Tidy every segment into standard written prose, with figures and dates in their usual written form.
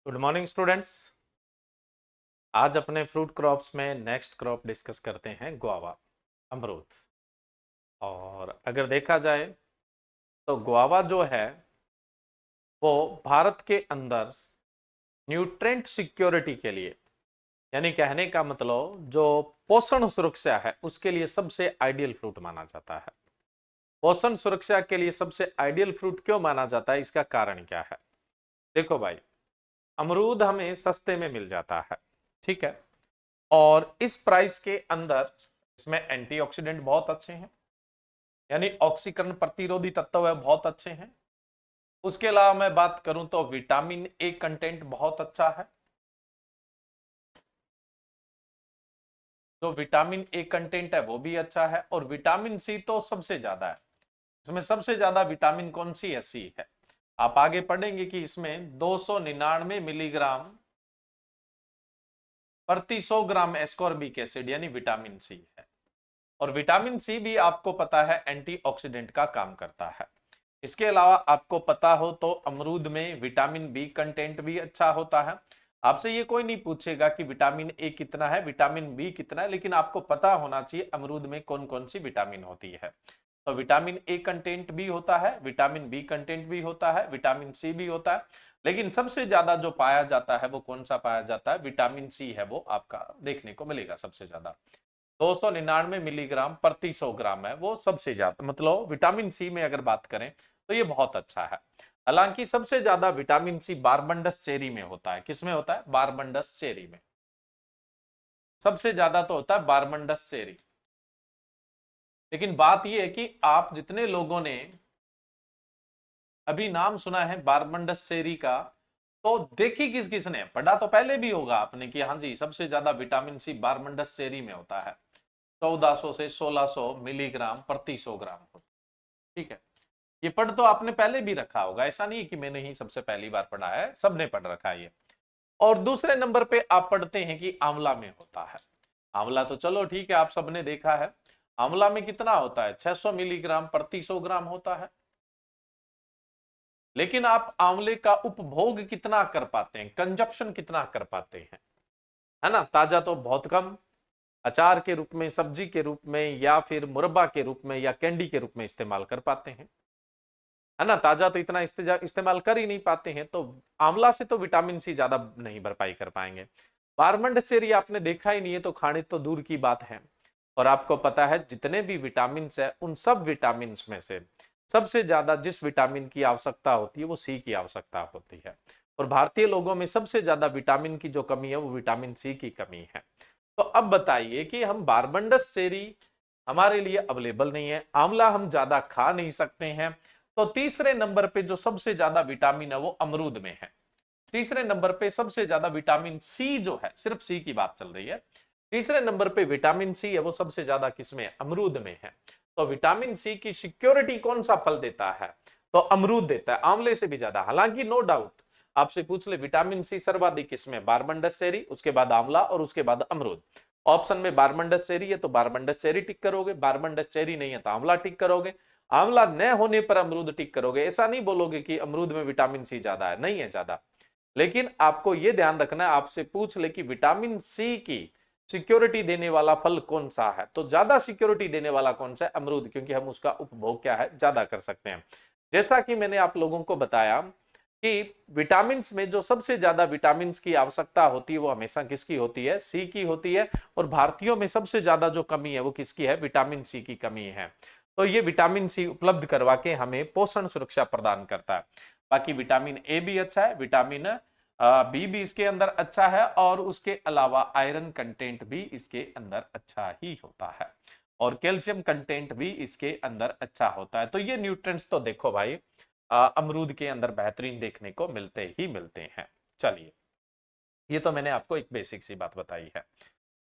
Good morning students. आज अपने fruit crops में नेक्स्ट क्रॉप डिस्कस करते हैं गुआवा, अमरूद। और अगर देखा जाए तो गुआवा जो है वो भारत के अंदर न्यूट्रेंट सिक्योरिटी के लिए, यानी कहने का मतलब जो पोषण सुरक्षा है उसके लिए सबसे आइडियल फ्रूट माना जाता है। पोषण सुरक्षा के लिए सबसे आइडियल फ्रूट क्यों माना जाता है, इसका कारण क्या है? देखो भाई, अमरूद हमें सस्ते में मिल जाता है, ठीक है, और इस प्राइस के अंदर इसमें एंटीऑक्सीडेंट बहुत अच्छे हैं, यानी ऑक्सीकरण प्रतिरोधी तत्व है बहुत अच्छे हैं। उसके अलावा मैं बात करूं तो विटामिन ए कंटेंट बहुत अच्छा है। जो विटामिन ए कंटेंट है वो भी अच्छा है, और विटामिन सी तो सबसे ज्यादा है। इसमें सबसे ज्यादा विटामिन कौन सी है? सी है। आप आगे पढ़ेंगे कि इसमें 299 मिलीग्राम प्रति 100 ग्राम एस्कॉर्बिक एसिड यानी विटामिन सी है। और विटामिन सी भी आपको पता है एंटीऑक्सीडेंट का काम करता है। इसके अलावा आपको पता हो तो अमरूद में विटामिन बी कंटेंट भी अच्छा होता है। आपसे ये कोई नहीं पूछेगा कि विटामिन ए कितना है, विटामिन बी कितना है, लेकिन आपको पता होना चाहिए अमरूद में कौन कौन सी विटामिन होती है। तो विटामिन ए कंटेंट भी होता है, विटामिन बी कंटेंट भी होता है, विटामिन सी भी होता है, लेकिन सबसे ज्यादा जो पाया जाता है वो कौन सा पाया जाता है? विटामिन सी है, वो आपका देखने को मिलेगा सबसे ज्यादा। 299 मिलीग्राम प्रति 100 ग्राम है वो सबसे ज्यादा, मतलब विटामिन सी में अगर बात करें तो ये बहुत अच्छा है। हालांकि सबसे ज्यादा विटामिन सी बारबंडस चेरी में होता है। किसमें होता है? बारबंडस चेरी में सबसे ज्यादा तो होता है बारबंडस चेरी। लेकिन बात यह है कि आप जितने लोगों ने अभी नाम सुना है बारबंडस चेरी का, तो देखी किस किसने, पढ़ा तो पहले भी होगा आपने कि हाँ जी सबसे ज्यादा विटामिन सी बारबंडस चेरी में होता है। 1400 से 1600 मिलीग्राम प्रति 100 ग्राम होता है, ठीक है। ये पढ़ तो आपने पहले भी रखा होगा, ऐसा नहीं है कि मैंने ही सबसे पहली बार पढ़ा है, सबने पढ़ रखा है ये। और दूसरे नंबर पे आप पढ़ते हैं कि आंवला में होता है। आंवला तो चलो ठीक है, आप सबने देखा है। आंवला में कितना होता है? 600 मिलीग्राम प्रति 100 ग्राम होता है। लेकिन आप आंवले का उपभोग कितना कर पाते हैं, कंजप्शन कितना कर पाते हैं? है ना, ताजा तो बहुत कम, अचार के रूप में, सब्जी के रूप में, या फिर मुरब्बा के रूप में, या कैंडी के रूप में इस्तेमाल कर पाते हैं, है ना। ताजा तो इतना इस्तेमाल कर ही नहीं पाते हैं, तो आंवला से तो विटामिन सी ज्यादा नहीं भरपाई कर पाएंगे। बारमंड चेरी आपने देखा ही नहीं है तो खाने तो दूर की बात है। और आपको पता है जितने भी विटामिन है उन सब विटामिन में से सबसे ज्यादा जिस विटामिन की आवश्यकता होती है वो सी की आवश्यकता होती है। और भारतीय लोगों में सबसे ज्यादा विटामिन की जो कमी है वो विटामिन सी की कमी है। तो अब बताइए कि हम बारबंडस चेरी हमारे लिए अवेलेबल नहीं है, आंवला हम ज्यादा खा नहीं सकते हैं, तो तीसरे नंबर पे जो सबसे ज्यादा विटामिन है वो अमरूद में है। तीसरे नंबर पे सबसे ज्यादा विटामिन सी जो है, सिर्फ सी की बात चल रही है, तीसरे नंबर पे विटामिन सी है वो सबसे ज्यादा किसमें? अमरूद में है। तो विटामिन सी की सिक्योरिटी कौन सा फल देता है? तो अमरूद देता है, आंवले से भी ज्यादा। हालांकि नो डाउट आपसे पूछ ले विटामिन सी सर्वाधिक किसमें? बारबंडस चेरी, उसके बाद आंवला, और उसके बाद अमरूद। ऑप्शन में बारबंडस चेरी है तो बारबंडस चेरी टिक करोगे, बारबंडस चेरी नहीं है तो आंवला टिक करोगे, आंवला न होने पर अमरूद टिक करोगे। ऐसा नहीं बोलोगे कि अमरूद में विटामिन सी ज्यादा है, नहीं है ज्यादा। लेकिन आपको यह ध्यान रखना है, आपसे पूछ ले कि विटामिन सी की सिक्योरिटी देने वाला फल कौन सा है, तो ज्यादा सिक्योरिटी देने वाला कौन सा है? अमरूद, क्योंकि हम उसका उपभोग क्या है? ज्यादा कर सकते हैं। जैसा कि मैंने आप लोगों को बताया कि विटामिन में जो सबसे ज्यादा विटामिन की आवश्यकता होती है वो हमेशा किसकी होती है? सी की होती है। और भारतीयों में सबसे ज्यादा जो कमी है वो किसकी है? विटामिन सी की कमी है। तो ये विटामिन सी उपलब्ध करवा के हमें पोषण सुरक्षा प्रदान करता है। बाकी विटामिन ए भी अच्छा है, विटामिन बी भी इसके अंदर अच्छा है, और उसके अलावा आयरन कंटेंट भी इसके अंदर अच्छा ही होता है, और कैल्शियम कंटेंट भी इसके अंदर अच्छा होता है। तो ये न्यूट्रिएंट्स तो देखो भाई अमरूद के अंदर बेहतरीन देखने को मिलते ही मिलते हैं। चलिए, ये तो मैंने आपको एक बेसिक सी बात बताई है।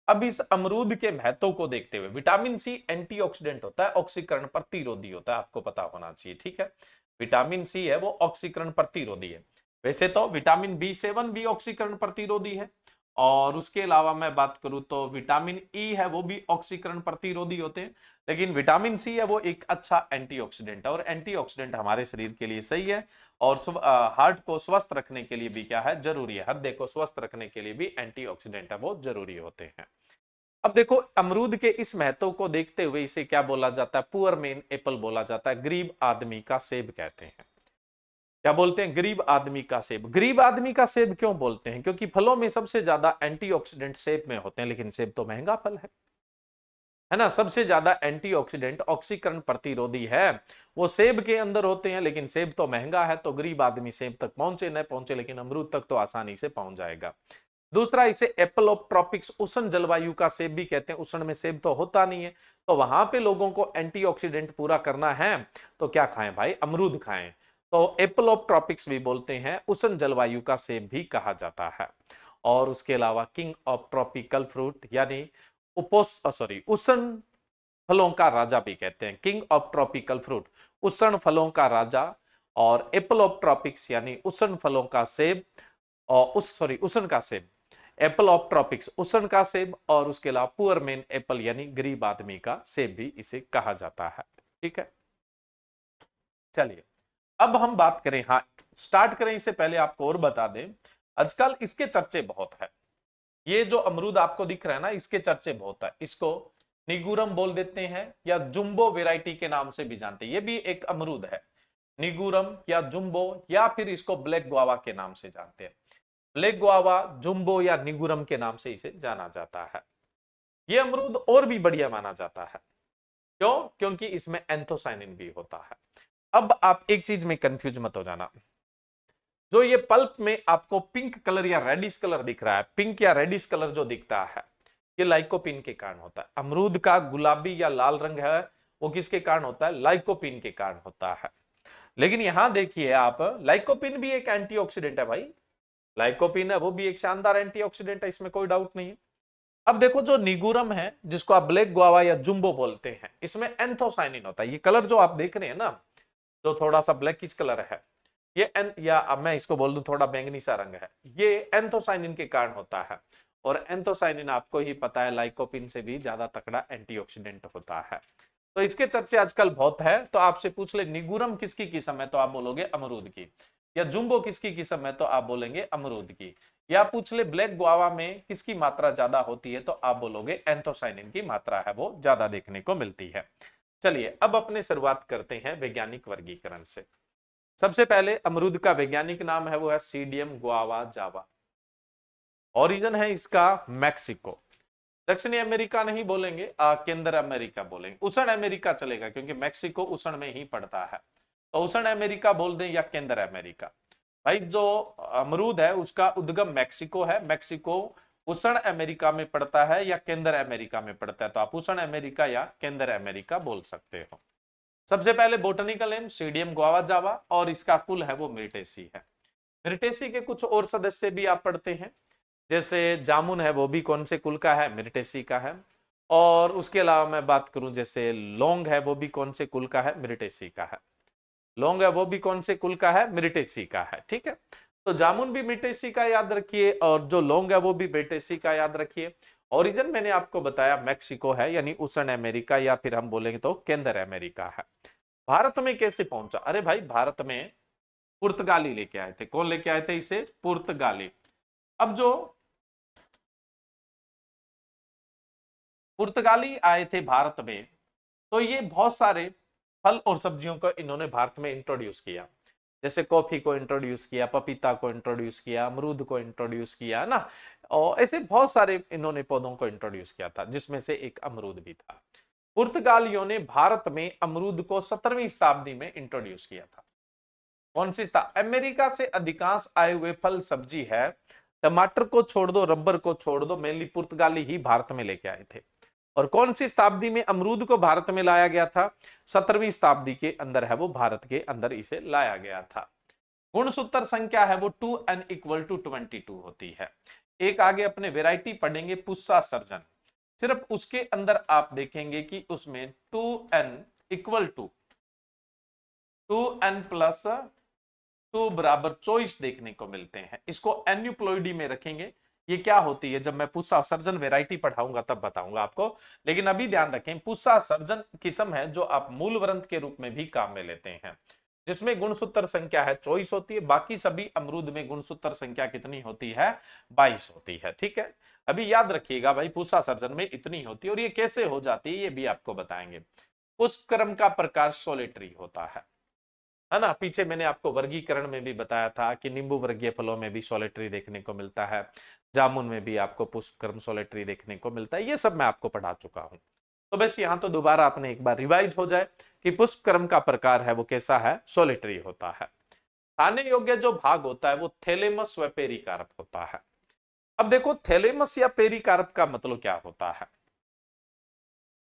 अब इस अमरूद के महत्व को देखते हुए, विटामिन सी एंटीऑक्सीडेंट होता है, ऑक्सीकरण प्रतिरोधी होता है, आपको पता होना चाहिए, ठीक है। विटामिन सी है वो ऑक्सीकरण प्रतिरोधी है। वैसे तो विटामिन बी सेवन भी ऑक्सीकरण प्रतिरोधी है, और उसके अलावा मैं बात करूं तो विटामिन ई है वो भी ऑक्सीकरण प्रतिरोधी होते हैं, लेकिन विटामिन सी है वो एक अच्छा एंटीऑक्सीडेंट है, और एंटीऑक्सीडेंट हमारे शरीर के लिए सही है, और हार्ट को स्वस्थ रखने के लिए भी क्या है, जरूरी है। हृदय को स्वस्थ रखने के लिए भी एंटीऑक्सीडेंट है वो जरूरी होते हैं। अब देखो अमरूद के इस महत्व को देखते हुए इसे क्या बोला जाता है, पुअर मैन एप्पल बोला जाता है, गरीब आदमी का सेब कहते हैं। क्या बोलते हैं, गरीब आदमी का सेब। गरीब आदमी का सेब क्यों बोलते हैं, क्योंकि फलों में सबसे ज्यादा एंटीऑक्सीडेंट सेब में होते हैं, लेकिन सेब तो महंगा फल है ना। सबसे ज्यादा एंटीऑक्सीडेंट ऑक्सीकरण प्रतिरोधी है वो सेब के अंदर होते हैं, लेकिन सेब तो महंगा है, तो गरीब आदमी सेब तक पहुंचे न पहुंचे, लेकिन अमरूद तक तो आसानी से पहुंच जाएगा। दूसरा, इसे एप्पल ऑफ ट्रॉपिक्स, उष्ण जलवायु का सेब भी कहते हैं। उष्ण में सेब तो होता नहीं है, तो वहां पे लोगों को एंटीऑक्सीडेंट पूरा करना है तो क्या खाएं भाई, अमरूद खाएं। तो एप्पल ऑफ ट्रॉपिक्स भी बोलते हैं, उष्ण जलवायु का सेब भी कहा जाता है। और उसके अलावा किंग ऑफ ट्रॉपिकल फ्रूट यानी उष्ण फलों का राजा भी कहते हैं, किंग ऑफ ट्रॉपिकल फ्रूट, उष्ण फलों का राजा। और एप्पल ऑफ ट्रॉपिक्स यानी उष्ण फलों का सेब, और उष्ण का सेब, एप्पल ऑफ ट्रॉपिक्स उष्ण का सेब, और उसके अलावा पुअर मैन एप्पल यानी गरीब आदमी का सेब भी इसे कहा जाता है। ठीक है, चलिए अब हम बात करें, हाँ स्टार्ट करें इससे पहले आपको और बता दें, आजकल इसके चर्चे बहुत है। ये जो अमरूद आपको दिख रहा है ना, इसके चर्चे बहुत है। इसको निगुरम बोल देते हैं, या जुम्बो वेराइटी के नाम से भी जानते हैं। ये भी एक अमरूद है, निगुरम या जुम्बो, या फिर इसको ब्लैक गुआवा के नाम से जानते हैं। ब्लैक गुआवा, जुम्बो या निगुरम के नाम से इसे जाना जाता है। ये अमरूद और भी बढ़िया माना जाता है, क्यों, क्योंकि इसमें एंथोसाइनिन भी होता है। अब आप एक चीज में कंफ्यूज मत हो जाना, जो ये पल्प में आपको पिंक कलर या रेडिश कलर दिख रहा है, पिंक या रेडिश कलर जो दिखता है, ये लाइकोपिन के कारण होता है। अमरूद का गुलाबी या लाल रंग है वो किसके कारण होता है, लाइकोपिन के कारण होता है। लेकिन यहां देखिए आप, लाइकोपिन भी एक एंटीऑक्सीडेंट है भाई, लाइकोपिन है वो भी एक शानदार एंटीऑक्सीडेंट है, इसमें कोई डाउट नहीं है। अब देखो जो निगुरम है, जिसको आप ब्लैक गुआवा या जुम्बो बोलते हैं, इसमें एंथोसाइनिन होता है। ये कलर जो आप देख रहे हैं ना, जो थोड़ा सा ब्लैकिश कलर है, ये या अब मैं इसको बोल दूं थोड़ा बैंगनी सा रंग है, ये एंथोसाइनिन के कारण होता है। और एंथोसाइनिन आपको ही पता है लाइकोपिन से भी ज्यादा तकड़ा एंटीऑक्सीडेंट होता है। तो इसके चर्चे आजकल बहुत है। तो आपसे पूछ ले निगुरम किसकी किस्म है, तो आप बोलोगे अमरूद की। या जुम्बो किसकी किस्म है, तो आप बोलेंगे अमरूद की। या पूछ ले ब्लैक गुआवा में किसकी मात्रा ज्यादा होती है, तो आप बोलोगे एंथोसाइनिन की मात्रा है वो ज्यादा देखने को मिलती है। चलिए अब अपने शुरुआत करते हैं वैज्ञानिक वर्गीकरण से। सबसे पहले अमरूद का वैज्ञानिक नाम है वो है सीडियम गुआवा जावा। ओरिजिन है इसका मैक्सिको, दक्षिणी अमेरिका नहीं बोलेंगे, केंद्र अमेरिका बोलेंगे। उष्ण अमेरिका चलेगा क्योंकि मैक्सिको उष्ण में ही पड़ता है, तो उष्ण अमेरिका बोल दें या केंद्र अमेरिका। भाई जो अमरूद है उसका उद्गम मैक्सिको है, मैक्सिको उष्ण अमेरिका में पड़ता है या केंद्र अमेरिका में पड़ता है, तो आप उष्ण अमेरिका या केंद्र अमेरिका बोल सकते हो। सबसे पहले बोटनिकल नेम सीडियम गुआवा जावा, और इसका कुल है वो मिर्टेसी है। मिर्टेसी के कुछ और सदस्य भी आप पढ़ते हैं, जैसे जामुन है वो भी कौन से कुल का है, मिर्टेसी का है। और उसके अलावा मैं बात करूं जैसे लौंग है वो भी कौन से कुल का है, मिर्टेसी का है। लौंग है वो भी कौन से कुल का है, मिर्टेसी का है। ठीक है, तो जामुन भी मिर्टेसी का याद रखिए, और जो लौंग है वो भी मिर्टेसी का याद रखिए। ओरिजिन मैंने आपको बताया मैक्सिको है, यानी उष्ण अमेरिका, या फिर हम बोलेंगे तो केंद्र अमेरिका है। भारत में कैसे पहुंचा, अरे भाई भारत में पुर्तगाली लेके आए थे। कौन लेके आए थे इसे, पुर्तगाली। अब जो पुर्तगाली आए थे भारत में, तो ये बहुत सारे फल और सब्जियों को इन्होंने भारत में इंट्रोड्यूस किया। जैसे कॉफी को इंट्रोड्यूस किया, पपीता को इंट्रोड्यूस किया, अमरूद को इंट्रोड्यूस किया ना, और ऐसे बहुत सारे इन्होंने पौधों को इंट्रोड्यूस किया था, जिसमें से एक अमरूद भी था। पुर्तगालियों ने भारत में अमरूद को 17वीं शताब्दी में इंट्रोड्यूस किया था। कौन सी अमेरिका से अधिकांश आए हुए फल सब्जी है, टमाटर को छोड़ दो, रबर को छोड़ दो, मेनली पुर्तगाली ही भारत में लेके आए थे। और कौन सी शताब्दी में अमरूद को भारत में लाया गया था, 17वीं शताब्दी के अंदर है वो भारत के अंदर इसे लाया गया था। गुणसूत्र संख्या है वो 2n=22 होती है। एक आगे अपने वैरायटी पढ़ेंगे पुस्सा सर्जन, सिर्फ उसके अंदर आप देखेंगे कि उसमें 2n + 2 बराबर 24 देखने को मिलते हैं। इसको एन्यूप्लॉइडी में रखेंगे, ये क्या होती है, जब मैं पुष्पा सर्जन वैरायटी पढ़ाऊंगा तब बताऊंगा आपको। लेकिन अभी ध्यान रखें, पुष्पा सर्जन किस्म है जो आप मूल वृंत के रूप में भी काम में लेते हैं, जिसमें गुणसूत्र संख्या है 24 होती है। बाकी सभी अमरूद में गुणसूत्र संख्या कितनी होती है, 22 होती है। ठीक है, अभी याद रखिएगा भाई, पुष्पा सर्जन में इतनी होती है। और ये कैसे हो जाती है ये भी आपको बताएंगे। पुष्पक्रम का प्रकार सोलिटरी होता है ना। पीछे मैंने आपको वर्गीकरण में भी बताया था कि नींबू वर्गीय फलों में भी सोलिटरी देखने को मिलता है, जामुन में भी आपको पुष्पक्रम सोलिटरी देखने को मिलता है। ये सब मैं आपको पढ़ा चुका हूं। तो बस यहां तो दोबारा आपने एक बार रिवाइज हो जाए कि पुष्पक्रम का प्रकार है वो कैसा है, सोलिटरी होता है। खाने योग्य जो भाग होता है वो थैलेमस व पेरिकार्प होता है। अब देखो, थैलेमस या पेरिकार्प का मतलब क्या होता है।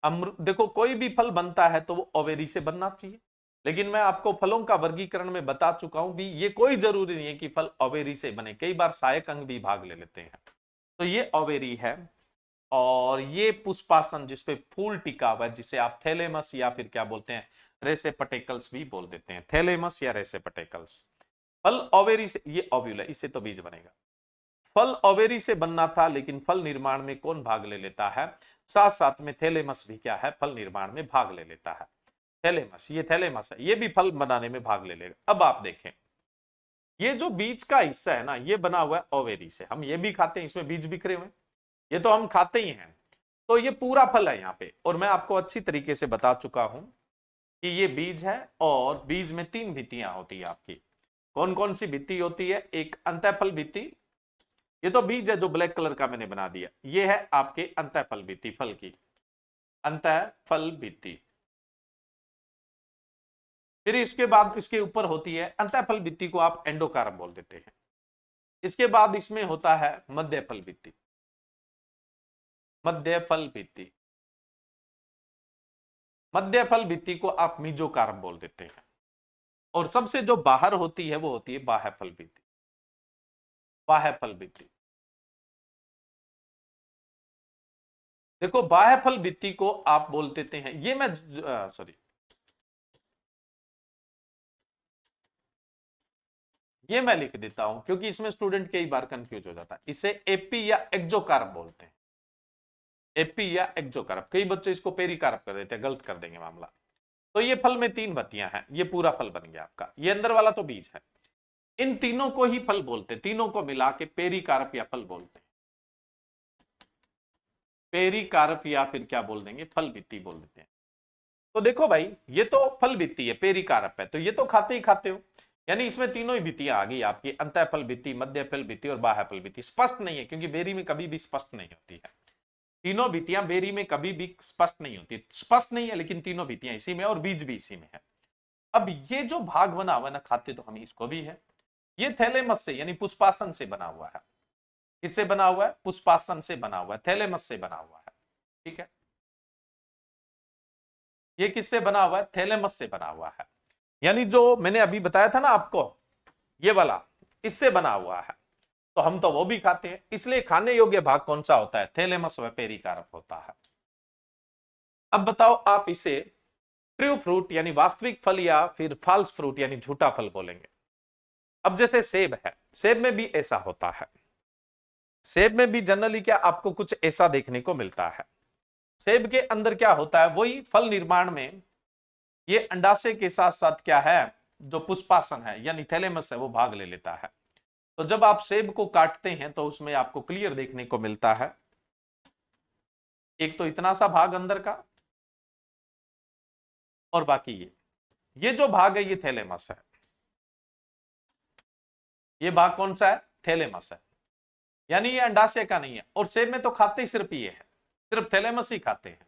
देखो, कोई भी फल बनता है तो वो ओवेरी से बनना चाहिए, लेकिन मैं आपको फलों का वर्गीकरण में बता चुका हूं भी, ये कोई जरूरी नहीं है कि फल ओवेरी से बने, कई बार सहायक अंग भी भाग ले लेते हैं। तो ये ओवेरी है, और ये पुष्पासन जिसपे फूल टिका हुआ है, जिसे आप थैलेमस या फिर क्या बोलते हैं, रेसेपटेकल्स भी बोल देते हैं, थैलेमस या रेसेपटेकल्स। फल ओवेरी से, ये ओव्यूल है, इससे तो बीज बनेगा। फल ओवेरी से बनना था, लेकिन फल निर्माण में कौन भाग ले लेता है, साथ साथ में थैलेमस भी क्या है, फल निर्माण में भाग ले लेता है। थैलेमस, ये थैलेमस है, ये भी फल बनाने में भाग ले लेगा। अब आप देखें, ये जो बीज का हिस्सा है ना, ये बना हुआ है ओवेरी से। हम ये भी खाते हैं, इसमें बीज बिखरे हुए, ये तो हम खाते ही हैं। तो ये पूरा फल है यहाँ पे, और मैं आपको अच्छी तरीके से बता चुका हूं कि ये बीज है, और बीज में 3 भित्तियां होती है आपकी। कौन कौन सी भित्ति होती है, एक अंतःफल भित्ति, ये तो बीज है जो ब्लैक कलर का मैंने बना दिया, ये है आपके अंतःफल भित्ति, फल की अंतःफल भित्ति। फिर इसके बाद इसके ऊपर होती है अंतःफल भित्ति को आप एंडोकार्प बोल देते हैं। इसके बाद इसमें होता है मध्य फल भित्ति, मध्य फल भित्ति, मध्य फल भित्ति को आप मीजोकार्प बोल देते हैं। और सबसे जो बाहर होती है वो होती है बाह्य फल भित्ति, बाह्य फल भित्ति। देखो, बाह्य फल भित्ति को आप बोल देते हैं, ये मैं सॉरी, ये मैं लिख देता हूं क्योंकि इसमें स्टूडेंट कई बार कंफ्यूज हो जाता है। इसे एपी या एक्जोकार्प बोलते हैं, एपी या एक्जोकार्प। कई बच्चे इसको पेरिकार्प कर देते हैं, गलत कर देंगे मामला। तो ये फल में 3 बत्तियां हैं, ये पूरा फल बन गया आपका, ये अंदर वाला तो बीज है। इन तीनों को ही फल बोलते हैं, तीनों को मिला के पेरिकार्प या फल बोलते हैं। पेरिकार्प या फिर क्या बोल देंगे, फल भित्ति बोल देते हैं। तो देखो भाई, ये तो फल भित्ति है, पेरिकार्प है, तो ये तो खाते ही खाते हो। यानी इसमें तीनों ही भित्तियां आ गई आपकी, अंतःफल भित्ति, मध्य फल भित्ति और बाह्य फल भित्ति। स्पष्ट नहीं है क्योंकि बेरी में कभी भी स्पष्ट नहीं होती है, तीनों भित्तियां बेरी में कभी भी स्पष्ट नहीं होती, स्पष्ट नहीं है, लेकिन तीनों भित्तियां इसी में, और बीज भी इसी में है। अब ये जो भाग बना हुआ है ना, खाते तो हम इसको भी है। ये थैलेमस से यानी पुष्पासन से बना हुआ है। किससे बना हुआ है, पुष्पासन से बना हुआ है, थैलेमस से बना हुआ है। ठीक है, ये किससे बना हुआ है, थैलेमस से बना हुआ है। यानी जो मैंने अभी बताया था ना आपको, ये वाला इससे बना हुआ है, तो हम तो वो भी खाते हैं। इसलिए खाने योग्य भाग कौन सा होता है, थैलेमस व पेरिकार्प होता है। अब बताओ आप इसे ट्रू फ्रूट यानी वास्तविक फल या फिर फॉल्स फ्रूट यानी झूठा फल बोलेंगे। अब जैसे सेब है, सेब में भी ऐसा होता है, सेब में भी जनरली क्या आपको कुछ ऐसा देखने को मिलता है। सेब के अंदर क्या होता है, वही फल निर्माण में ये अंडाशय के साथ साथ क्या है, जो पुष्पासन है यानी थैलेमस है वो भाग ले लेता है। तो जब आप सेब को काटते हैं तो उसमें आपको क्लियर देखने को मिलता है, एक तो इतना सा भाग अंदर का, और बाकी ये जो भाग है ये थैलेमस है। ये भाग कौन सा है, थैलेमस है, यानी ये अंडाशय का नहीं है। और सेब में तो खाते ही सिर्फ ये है, सिर्फ थैलेमस ही खाते हैं,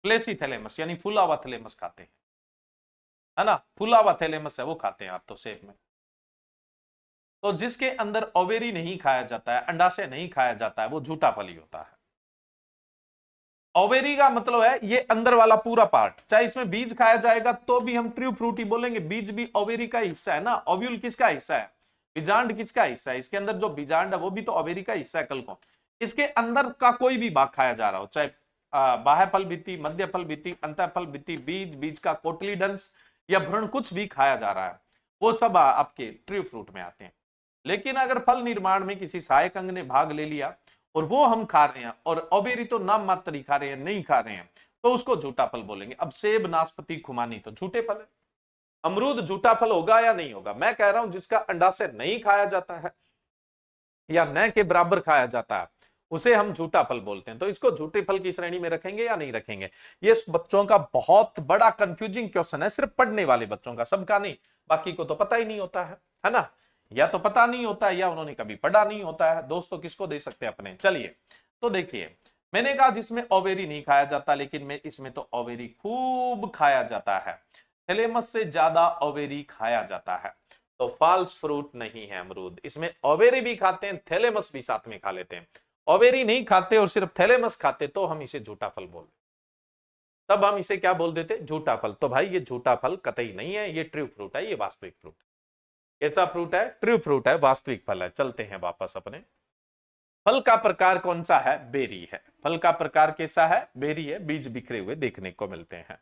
फ्लेसी थैलेमस यानी फूला हुआ थैलेमस खाते हैं, है ना, फूला हुआ थैलेमस है वो खाते हैं आप तो सेब में। तो जिसके अंदर ओवेरी नहीं खाया जाता है, अंडाशय नहीं खाया जाता है, वो झूठा फल ही होता है। ओवेरी का मतलब है ये अंदर वाला पूरा पार्ट, चाहे इसमें बीज खाया जाएगा तो भी हम ट्रू फ्रूट ही बोलेंगे, बीज भी ओवेरी का हिस्सा है ना। ओव्यूल किसका हिस्सा है, बीजांड किसका हिस्सा है, इसके अंदर जो बीजांड है वो भी तो ओवेरी का हिस्सा है कल को। इसके अंदर का कोई भी भाग खाया जा रहा हो, चाहे बाह्य फल भित्ति, मध्य फल भित्ति, अंतःफल भित्ति, बीज, बीज का कोटलीडंस या भ्रूण, कुछ भी खाया जा रहा है, वो सब आपके ट्रू फ्रूट में आते हैं। लेकिन अगर फल निर्माण में किसी सहायक अंग ने भाग ले लिया और वो हम खा रहे हैं और अबेरी तो नाम मात्र ही खा रहे हैं, नहीं खा रहे हैं, तो उसको झूठा फल बोलेंगे। अब सेब, नाशपाती, खुमानी तो झूठे फल है। अमरूद झूठा फल होगा या नहीं होगा? मैं कह रहा हूं जिसका अंडाशय नहीं खाया जाता है या न के बराबर खाया जाता है उसे हम झूठा फल बोलते हैं। तो इसको झूठे फल की श्रेणी में रखेंगे या नहीं रखेंगे? ये बच्चों का बहुत बड़ा कंफ्यूजिंग क्वेश्चन है, सिर्फ पढ़ने वाले बच्चों का, सबका नहीं। बाकी को तो पता ही नहीं होता है ना? या तो पता नहीं होता है या उन्होंने कभी पढ़ा नहीं होता है। दोस्तों किसको दे सकते हैं अपने? चलिए तो देखिए, मैंने कहा जिसमें ओवेरी नहीं खाया जाता, लेकिन में इसमें तो ओवेरी खूब खाया जाता है, थैलेमस से ज्यादा ओवेरी खाया जाता है, तो फॉल्स फ्रूट नहीं है अमरूद। इसमें ओवेरी भी खाते हैं, थैलेमस भी साथ में खा लेते हैं। ओवेरी नहीं खाते और सिर्फ थैलेमस खाते तो हम इसे झूठा फल बोल, तब हम इसे क्या बोल देते? झूठा फल। तो भाई ये झूठा फल कतई नहीं है, ये ट्रू फ्रूट है, ये वास्तविक फ्रूट है। कैसा फ्रूट है? ट्रू फ्रूट है, वास्तविक फल है। चलते हैं वापस अपने। फल का प्रकार कौन सा है? बेरी है। फल का प्रकार कैसा है? बेरी है, बीज बिखरे हुए देखने को मिलते हैं।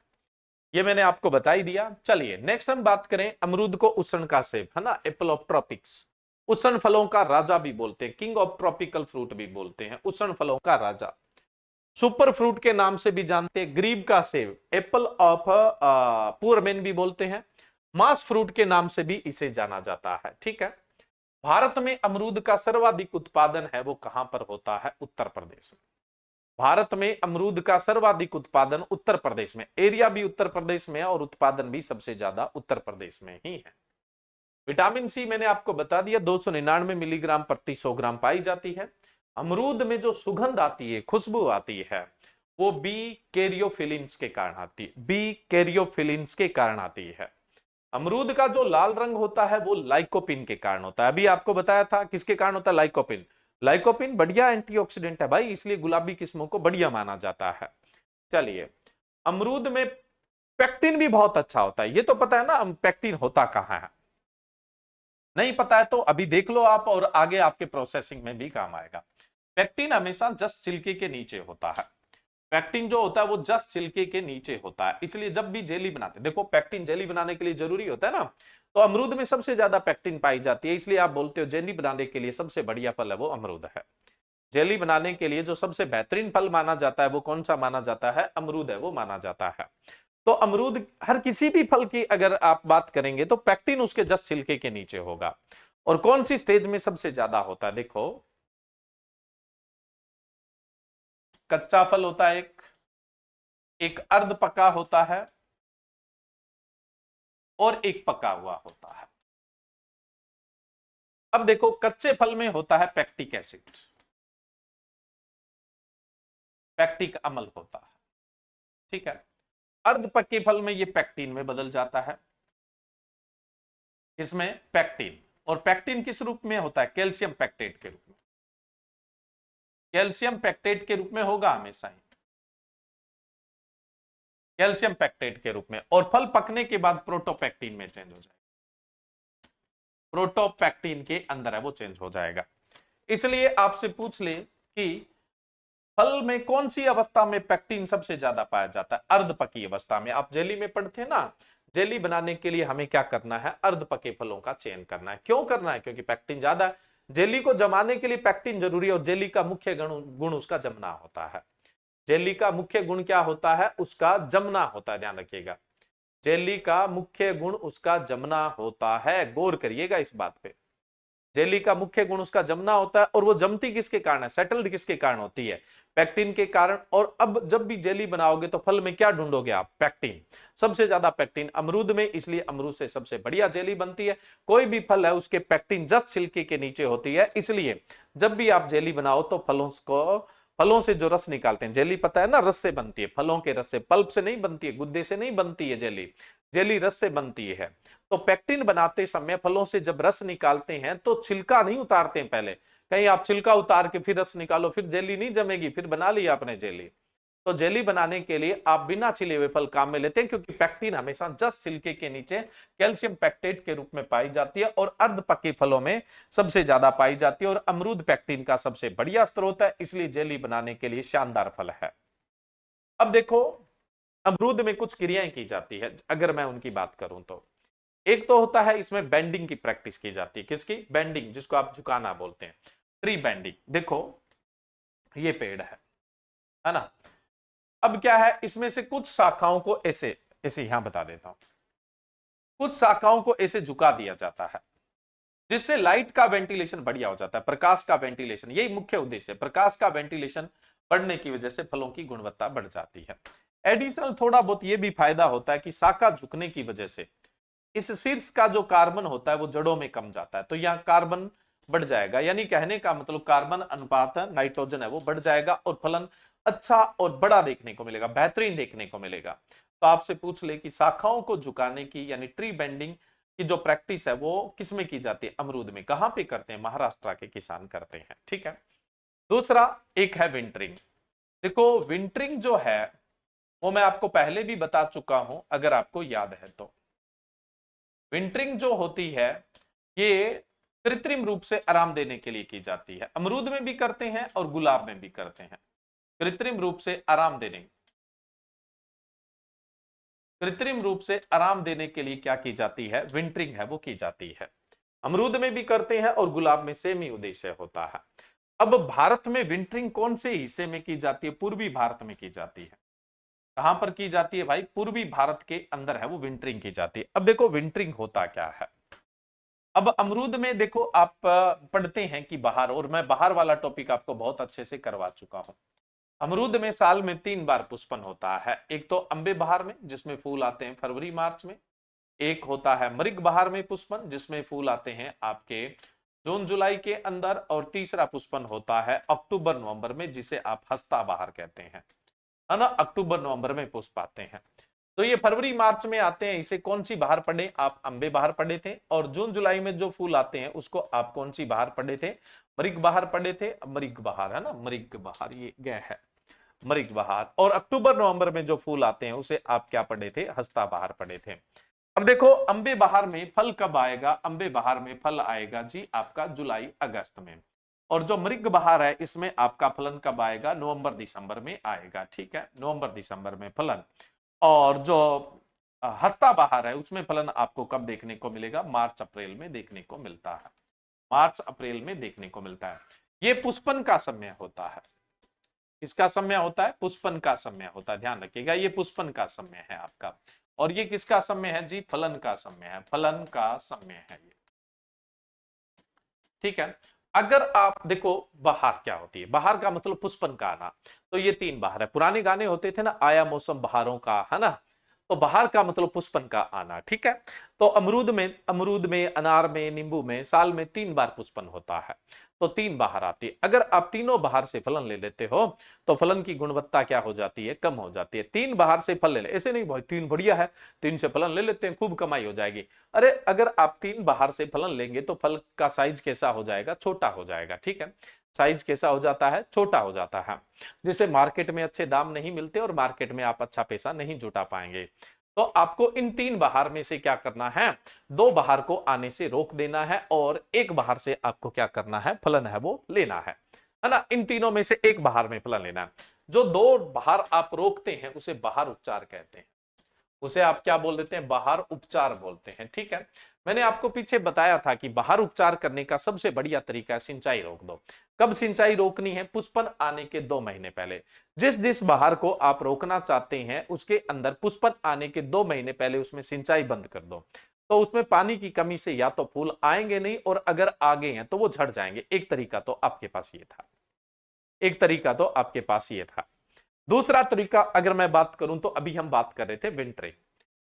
ये मैंने आपको बता ही दिया। चलिए नेक्स्ट हम बात करें, अमरूद को उष्ण का सेब, है ना, एप्पल ऑफ ट्रॉपिक्स, उष्ण फलों का राजा भी बोलते हैं, किंग ऑफ ट्रॉपिकल फ्रूट भी बोलते हैं, उष्ण फलों का राजा। सुपर फ्रूट के नाम से भी जानते हैं, ग्रीब का सेब, एप्पल ऑफ पुअर मैन भी बोलते हैं, मास फ्रूट के नाम से भी इसे जाना जाता है। ठीक है। भारत में अमरूद का सर्वाधिक उत्पादन है वो कहां पर होता है? उत्तर प्रदेश में। भारत में अमरूद का सर्वाधिक उत्पादन उत्तर प्रदेश में, एरिया भी उत्तर प्रदेश में है और उत्पादन भी सबसे ज्यादा उत्तर प्रदेश में ही है। विटामिन सी मैंने आपको बता दिया 299 मिलीग्राम प्रति 100 ग्राम पाई जाती है। अमरूद में जो सुगंध आती है, खुशबू आती है, वो बी कैरियोफिलिन्स के कारण आती है, बी कैरियोफिलिन्स के कारण आती है। अमरूद का जो लाल रंग होता है वो लाइकोपिन के कारण होता है। अभी आपको बताया था किसके कारण होता है? लाइकोपिन। लाइकोपिन बढ़िया एंटीऑक्सीडेंट है भाई, इसलिए गुलाबी किस्मों को बढ़िया माना जाता है। चलिए, अमरूद में पेक्टिन भी बहुत अच्छा होता है, ये तो पता है ना पेक्टिन होता कहां है? नहीं पता है तो अभी देख लो आप, और आगे आपके प्रोसेसिंग में भी काम आएगा। पेक्टिन हमेशा जस्ट छिलके के नीचे होता है। पेक्टिन जो होता है वो जस्ट छिलके के नीचे होता है, इसलिए जब भी जेली बनाते, देखो पेक्टिन जेली बनाने के लिए जरूरी होता है ना, तो अमरूद में सबसे ज्यादा पेक्टिन पाई जाती है, इसलिए आप बोलते हो जेली बनाने के लिए सबसे बढ़िया फल है वो अमरूद है। जेली बनाने के लिए जो सबसे बेहतरीन फल माना जाता है वो कौन सा माना जाता है? अमरूद है वो माना जाता है। तो अमरूद, हर किसी भी फल की अगर आप बात करेंगे तो पेक्टिन उसके जस्ट छिलके के नीचे होगा। और कौन सी स्टेज में सबसे ज्यादा होता है? देखो, कच्चा फल होता है एक अर्ध पका होता है और एक पका हुआ होता है। अब देखो, कच्चे फल में होता है पैक्टिक एसिड, पैक्टिक अम्ल होता है। ठीक है। अर्ध पके फल में ये पैक्टिन में बदल जाता है, इसमें पैक्टिन। और पैक्टिन किस रूप में होता है? कैल्शियम पैक्टेट के रूप में, कैल्शियम पैक्टेट के रूप में होगा हमेशा ही, कैल्शियम पैक्टेट के रूप में। और फल पकने के बाद प्रोटोपैक्टिन में चेंज हो जाएगा, प्रोटोपैक्टिन के अंदर है वो चेंज हो जाएगा। इसलिए आपसे पूछ ले कि फल में कौन सी अवस्था में पैक्टिन सबसे ज्यादा पाया जाता है? अर्ध पकी अवस्था में। आप जेली में पढ़ते हैं ना, जेली बनाने के लिए हमें क्या करना है? अर्ध पके फलों का चयन करना है। क्यों करना है? क्योंकि पैक्टिन ज्यादा है। जेली को जमाने के लिए पैक्टिन जरूरी है, और जेली का मुख्य गुण उसका जमना होता है। जेली का मुख्य गुण क्या होता है? उसका जमना होता है, ध्यान रखिएगा। जेली का मुख्य गुण उसका जमना होता है, गौर करिएगा इस बात पे। जेली का मुख्य गुण उसका जमना होता है, और वो जमती किसके कारण है? सेटल्ड किसके कारण होती है? पैक्टिन के कारण। और अब जब भी जेली बनाओगे तो फल में क्या ढूंढोगे आप? पैक्टिन। सबसे ज्यादा पैक्टिन अमरूद में, इसलिए अमरूद से सबसे बढ़िया जेली बनती है। कोई भी फल है उसके पैक्टिन जस्ट छिलके के नीचे होती है, इसलिए जब भी आप जेली बनाओ तो फलों से जो रस निकालते हैं, जेली पता है ना रस से बनती है, फलों के रस से, पल्प से नहीं बनती है, गुद्दे से नहीं बनती है जेली, जेली रस से बनती है। तो पैक्टिन बनाते समय फलों से जब रस निकालते हैं तो छिलका नहीं उतारते हैं पहले। कहीं आप छिलका उतार के फिर रस निकालो, फिर जेली नहीं जमेगी, फिर बना लिया आपने जेली। तो जेली बनाने के लिए आप बिना छिले हुए फल काम में लेते हैं, क्योंकि पैक्टिन हमेशा जस्ट छिलके के नीचे कैल्शियम पैक्टेट के रूप में पाई जाती है, और अर्ध पके फलों में सबसे ज्यादा पाई जाती है। और अमरूद पैक्टिन का सबसे बढ़िया स्रोत है, इसलिए जेली बनाने के लिए शानदार फल है। अब देखो, अमरूद में कुछ क्रियाएं की जाती है, अगर मैं उनकी बात करूं तो एक तो होता है इसमें बेंडिंग की प्रैक्टिस की जाती है, किसकी? बेंडिंग, जिसको आप झुकाना बोलते हैं, ट्री बेंडिंग। देखो ये पेड़ है ना, अब क्या है, इसमें से कुछ शाखाओं को ऐसे ऐसे यहां बता देता हूं, कुछ शाखाओं को ऐसे झुका दिया जाता है, जिससे लाइट का वेंटिलेशन बढ़िया हो जाता है, प्रकाश का वेंटिलेशन, यही मुख्य उद्देश्य है, प्रकाश का वेंटिलेशन बढ़ने की वजह से फलों की गुणवत्ता बढ़ जाती है। एडिशनल थोड़ा बहुत ये भी फायदा होता है कि शाखा झुकने की वजह से इस शीर्ष का जो कार्बन होता है वो जड़ों में कम जाता है, तो यहाँ कार्बन बढ़ जाएगा, यानी कहने का मतलब कार्बन अनुपात नाइट्रोजन है वो बढ़ जाएगा और फलन अच्छा और बड़ा देखने को मिलेगा, बेहतरीन देखने को मिलेगा। तो आपसे पूछ ले कि शाखाओं को झुकाने की यानी ट्री बेंडिंग की जो प्रैक्टिस है वो किसमें की जाती है? अमरूद में। कहां पे करते हैं? महाराष्ट्र के किसान करते हैं, ठीक है। दूसरा एक है विंटरिंग। देखो विंटरिंग जो है वो मैं आपको पहले भी बता चुका हूं, अगर आपको याद है तो। विंटरिंग जो होती है ये कृत्रिम रूप से आराम देने के लिए की जाती है, अमरूद में भी करते हैं और गुलाब में भी करते हैं। कृत्रिम रूप से आराम देने, कृत्रिम रूप से आराम देने के लिए क्या की जाती है? विंटरिंग है वो की जाती है। अमरूद में भी करते हैं और गुलाब में सेम ही उद्देश्य होता है। अब भारत में विंटरिंग कौन से हिस्से में की जाती है? पूर्वी भारत में की जाती है। कहां पर की जाती है भाई? पूर्वी भारत के अंदर है वो विंटरिंग की जाती है। अब देखो विंटरिंग होता क्या है। अब अमरूद में देखो आप पढ़ते हैं कि बाहर, और मैं बाहर वाला टॉपिक आपको बहुत अच्छे से करवा चुका हूं। अमरूद में साल में 3 बार पुष्पन होता है, एक तो अंबे बहार में जिसमें फूल आते हैं फरवरी मार्च में, एक होता है मृग बहार में पुष्पन जिसमें फूल आते हैं आपके जून जुलाई के अंदर, और तीसरा पुष्पन होता है अक्टूबर नवंबर में जिसे आप हस्ता बहार कहते हैं, है ना। अक्टूबर नवंबर में पुष्प आते हैं। तो ये फरवरी मार्च में आते हैं, इसे कौन सी बहार पढ़े? आप अंबे बहार पढ़े थे। और जून जुलाई में जो फूल आते हैं उसको आप कौन सी बहार पढ़े थे? मृग बहार पढ़े थे, मृग बहार है ना, मृग बहार ये गया है, मृग बहार। और अक्टूबर नवंबर में जो फूल आते हैं उसे आप क्या पढ़े थे? हस्ता बहार पढ़े थे। अब देखो अंबे बहार में फल कब आएगा? अंबे बहार में फल आएगा जी आपका जुलाई अगस्त में। और जो मृग बहार है इसमें आपका फलन कब आएगा? नवंबर दिसंबर में आएगा, ठीक है, नवंबर दिसंबर में फलन। और जो हस्ता बहार है उसमें फलन आपको कब देखने को मिलेगा? मार्च अप्रैल में देखने को मिलता है, मार्च अप्रैल में देखने को मिलता है। ये पुष्पन का समय होता है। किसका समय होता है? पुष्पन का समय होता है, ध्यान रखिएगा, ये पुष्पन का समय है आपका। और ये किसका समय है जी? फलन का समय है, फलन का समय है ये, ठीक है। अगर आप देखो बहार क्या होती है, बहार का मतलब पुष्पन का आना, तो ये 3 बहार है। पुराने गाने होते थे ना, आया मौसम बहारों का, है ना, तो बहार का मतलब पुष्पन का आना, ठीक है। तो अमरूद में अनार में नींबू में साल में 3 बार पुष्पन होता है, तो 3 बहार आती है। अगर आप तीनों बहार से फलन ले लेते हो तो फलन की गुणवत्ता क्या हो जाती है? कम हो जाती है। 3 बहार से फल ले ले, ऐसे नहीं भाई 3 बढ़िया है, 3 से फलन ले लेते हैं खूब कमाई हो जाएगी। अरे अगर आप 3 बहार से फलन लेंगे तो फल का साइज कैसा हो जाएगा? छोटा हो जाएगा, ठीक है। साइज कैसा हो जाता है? छोटा हो जाता है, जैसे मार्केट में अच्छे दाम नहीं मिलते और मार्केट में आप अच्छा पैसा नहीं जुटा पाएंगे। तो आपको इन 3 बहार में से क्या करना है? 2 बहार को आने से रोक देना है और 1 बहार से आपको क्या करना है? फलन है वो लेना है ना। इन तीनों में से 1 बहार में फलन लेना है। जो 2 बहार आप रोकते हैं उसे बहार उपचार कहते हैं, उसे आप क्या बोल देते हैं? बहार उपचार बोलते हैं, ठीक है। मैंने आपको पीछे बताया था कि बहार उपचार करने का सबसे बढ़िया तरीका है सिंचाई रोक दो। कब सिंचाई रोकनी है? पुष्पन आने के 2 महीने पहले। जिस जिस बहार को आप रोकना चाहते हैं उसके अंदर पुष्पन आने के 2 महीने पहले उसमें सिंचाई बंद कर दो, तो उसमें पानी की कमी से या तो फूल आएंगे नहीं, और अगर आ गए हैं तो वो झड़ जाएंगे। एक तरीका तो आपके पास ये था, एक तरीका तो आपके पास ये था। दूसरा तरीका अगर मैं बात करूं तो अभी हम बात कर रहे थे विंटरिंग।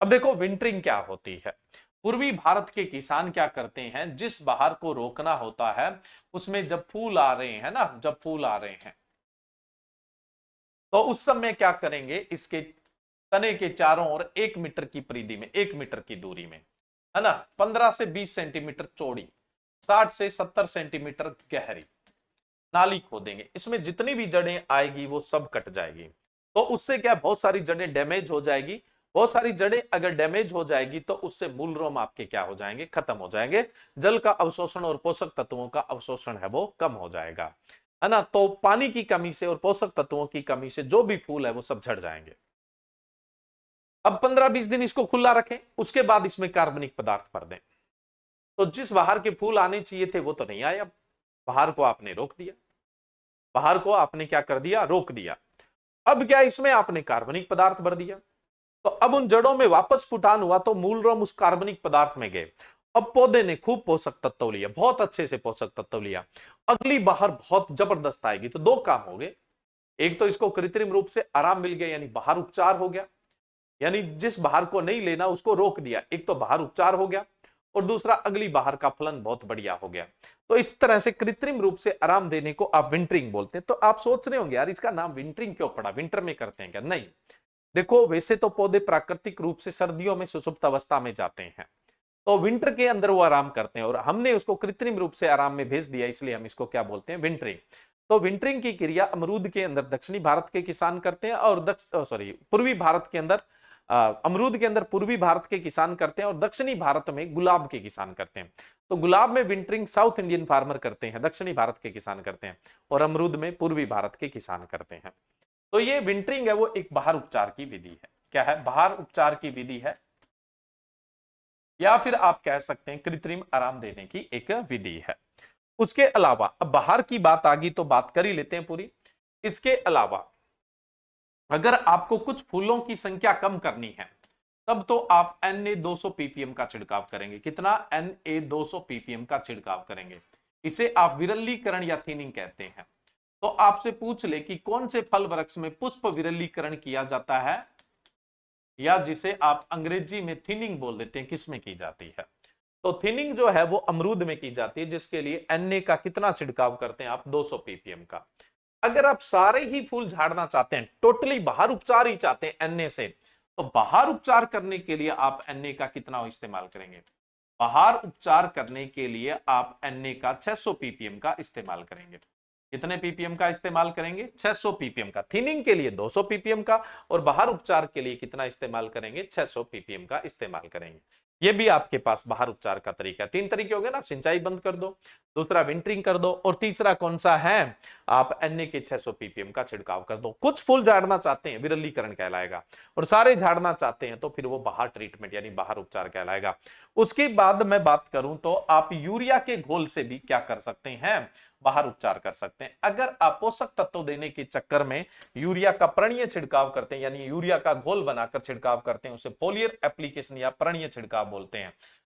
अब देखो विंटरिंग क्या होती है। पूर्वी भारत के किसान क्या करते हैं? जिस बहार को रोकना होता है उसमें जब फूल आ रहे हैं ना, जब फूल आ रहे हैं तो उस समय क्या करेंगे? इसके तने के चारों ओर 1 मीटर की परिधि में, 1 मीटर की दूरी में, है ना, 15 से 20 सेंटीमीटर चौड़ी, 60 से 70 सेंटीमीटर गहरी नाली खोदेंगे। इसमें जितनी भी जड़ें आएगी वो सब कट जाएगी। तो उससे क्या, बहुत सारी जड़ें डैमेज हो जाएगी। बहुत सारी जड़ें अगर डैमेज हो जाएगी तो उससे मूल रोम आपके क्या हो जाएंगे? खत्म हो जाएंगे। जल का अवशोषण और पोषक तत्वों का अवशोषण है वो कम हो जाएगा, है ना। तो पानी की कमी से और पोषक तत्वों की कमी से जो भी फूल है वो सब झड़ जाएंगे। अब 15-20 दिन इसको खुला रखें, उसके बाद इसमें कार्बनिक पदार्थ भर दें। तो जिस बाहर के फूल आने चाहिए थे वो तो नहीं आए, अब बाहर को आपने रोक दिया, बाहर को आपने क्या कर दिया, रोक दिया। अब क्या इसमें आपने कार्बनिक पदार्थ भर दिया, तो अब उन जड़ों में वापस फुटान हुआ तो मूलरम उस कार्बनिक पदार्थ में गए। अब पौधे ने खूब पोषक तत्व लिया, बहुत अच्छे से पोषक तत्व लिया, अगली बाहर बहुत जबरदस्त आएगी। तो दो काम हो गए, एक तो इसको कृत्रिम रूप से आराम मिल गया, यानी बाहर उपचार हो गया, यानी जिस बाहर को नहीं लेना उसको रोक दिया, एक तो बाहर उपचार हो गया, और दूसरा अगली बाहर का फलन बहुत बढ़िया हो गया। तो इस तरह से कृत्रिम रूप से आराम देने को आप विंटरिंग बोलते हैं। तो आप सोच रहे होंगे यार इसका नाम विंटरिंग क्यों पड़ा, विंटर में करते हैं क्या? नहीं, देखो वैसे तो पौधे प्राकृतिक रूप से सर्दियों में सुसुप्त अवस्था में जाते हैं, तो विंटर के अंदर वो आराम करते हैं, और हमने उसको कृत्रिम रूप से आराम में भेज दिया, इसलिए हम इसको क्या बोलते हैं, विंटरिंग। तो विंटरिंग की क्रिया अमरूद के अंदर दक्षिणी भारत के किसान करते हैं, और पूर्वी भारत के अंदर अमरूद के अंदर पूर्वी भारत के किसान करते हैं, और दक्षिणी भारत में गुलाब के किसान करते हैं। तो गुलाब में विंटरिंग साउथ इंडियन फार्मर करते हैं, दक्षिणी भारत के किसान करते हैं, और अमरूद में पूर्वी भारत के किसान करते हैं। तो ये विंटरिंग है वो एक बाहर उपचार की विधि है। क्या है? बाहर उपचार की विधि है, या फिर आप कह सकते हैं कृत्रिम आराम देने की एक विधि है। उसके अलावा अब बाहर की बात आ गई तो बात कर ही लेते हैं पूरी। इसके अलावा अगर आपको कुछ फूलों की संख्या कम करनी है तब तो आप Na200 ppm का छिड़काव करेंगे। कितना? Na200 ppm का छिड़काव करेंगे। इसे आप विरलीकरण या थिनिंग कहते हैं। तो आपसे पूछ ले कि कौन से फल वृक्ष में पुष्प विरलीकरण किया जाता है, या जिसे आप अंग्रेजी में थिनिंग बोल देते हैं, किसमें की जाती है? तो थिनिंग जो है वो अमरूद में की जाती है, जिसके लिए Na का कितना छिड़काव करते हैं आप? 200 ppm का। अगर आप सारे ही फूल झाड़ना चाहते हैं, टोटली बाहर उपचार ही चाहते हैं Na से, तो बाहर उपचार करने के लिए आप Na का कितना इस्तेमाल करेंगे? बाहर उपचार करने के लिए आप Na का 600 ppm का इस्तेमाल करेंगे। कितने ppm का इस्तेमाल करेंगे? 600 ppm का। थिनिंग के लिए 200 ppm का, और बाहर उपचार के लिए कितना इस्तेमाल करेंगे? 600 ppm का इस्तेमाल करेंगे। ये भी आपके पास बाहर उपचार का तरीका। 3 तरीके हो गए ना, सिंचाई बंद कर दो, दूसरा विंटरिंग कर दो, और तीसरा कौन सा है? आप Na के 600 ppm का छिड़काव कर दो। कुछ फूल झाड़ना चाहते हैं, विरलीकरण कहलाएगा, और सारे झाड़ना चाहते हैं तो फिर वो बाहर ट्रीटमेंट यानी बाहर उपचार कहलाएगा। उसके बाद मैं बात करूं तो आप यूरिया के घोल से भी क्या कर सकते हैं? बाहर उपचार कर सकते हैं। अगर आप पोषक तत्व देने के चक्कर में यूरिया का प्रणीय छिड़काव करते हैं, यानी यूरिया का घोल बनाकर छिड़काव करते हैं, उसे फोलियर एप्लीकेशन या प्रणीय छिड़काव बोलते हैं,